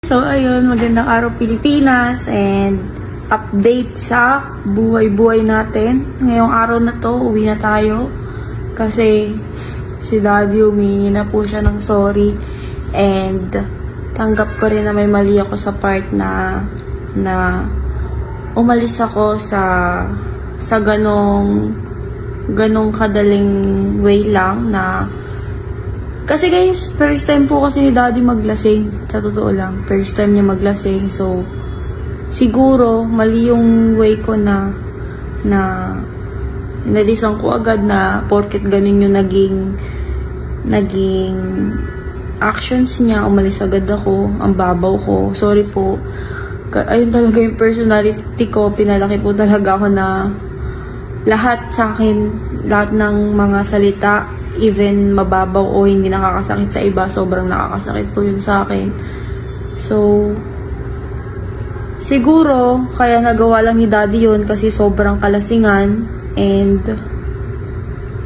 So, ayun, magandang araw Pilipinas and update sa buhay-buhay natin. Ngayong araw na to, uwi na tayo kasi si Daddy humingi na po siya ng sorry and tanggap ko rin na may mali ako sa part na umalis ako sa ganong kadaling way lang na kasi guys, first time po kasi ni Daddy maglasing. Sa totoo lang, first time niya maglasing. So, siguro, mali yung way ko na inalisan ko agad na porket ganun yung naging actions niya. Umalis agad ako, ang babaw ko. Sorry po. Ayun talaga yung personality ko. Pinalaki po talaga ako na lahat sa akin, lahat ng mga salita, even mababaw o hindi nakakasakit sa iba, sobrang nakakasakit po yun sa akin. So, siguro, kaya nagawa lang ni Daddy yun kasi sobrang kalasingan and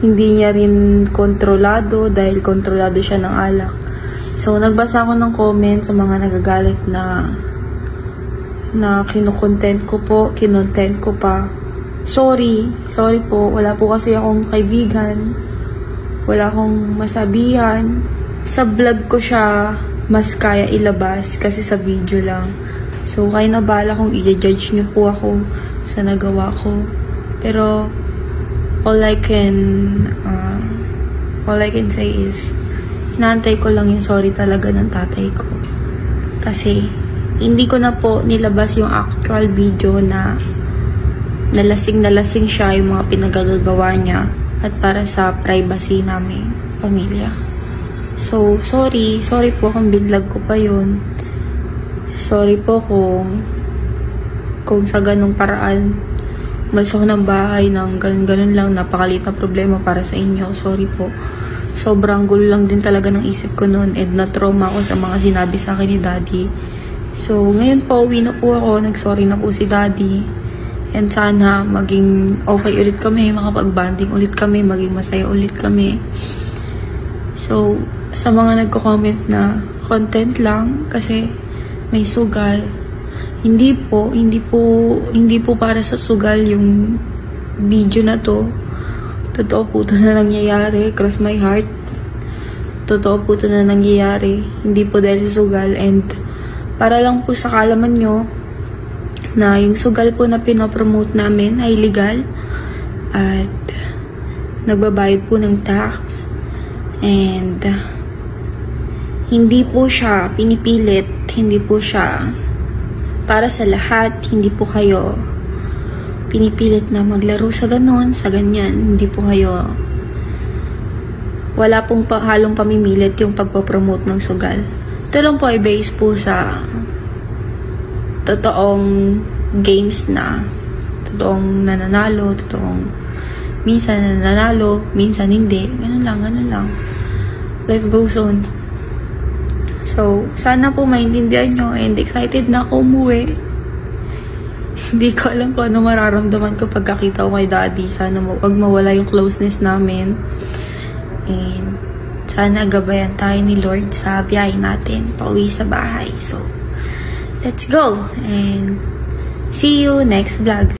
hindi niya rin kontrolado dahil kontrolado siya ng alak. So, nagbasa ako ng comment sa mga nagagalit na kinukontent ko pa. Sorry po, wala po kasi akong kaibigan. Wala akong masabihan. Sa vlog ko siya mas kaya ilabas kasi sa video lang. So, kaya na bala kung i-judge niyo po ako sa nagawa ko. Pero, all I can say is, inaantay ko lang yung sorry talaga ng tatay ko. Kasi, hindi ko na po nilabas yung actual video na nalasing siya yung mga pinagagagawa niya. At para sa privacy namin, pamilya. So, sorry po kung binlog ko pa yun. Sorry po kung sa ganung paraan, umalis ako ng bahay ng ganun lang, napakaliit na problema para sa inyo. Sorry po. Sobrang gulo lang din talaga ng isip ko noon and na-trauma ako sa mga sinabi sa akin ni Daddy. So, ngayon po, uwi na po ako. Nag-sorry na po si Daddy. And sana maging okay ulit kami, makapag-banding ulit kami, maging masaya ulit kami. So, sa mga nagko-comment na content lang kasi may sugal, hindi po para sa sugal yung video na to. Totoo po ito na nangyayari, cross my heart. Totoo po ito na nangyayari, hindi po dahil sa sugal. And para lang po sa kaalaman nyo, na yung sugal po na pinopromote namin ay legal at nagbabayad po ng tax and hindi po siya pinipilit, hindi po siya para sa lahat, hindi po kayo pinipilit na maglaro sa ganon, sa ganyan, hindi po kayo, wala pong halong pamimilit yung pagpopromote ng sugal. Ito lang po ay base po sa totoong games na totoong nananalo, minsan nananalo, minsan hindi. Ganun lang. Life goes on. So, sana po maintindihan nyo and excited na ako umuwi. Hindi ko alam kung ano mararamdaman ko pagkakita ko kay Daddy. Sana wag mawala yung closeness namin. And sana gabayan tayo ni Lord sa biyahe natin pauwi sa bahay. So, let's go and see you next vlog.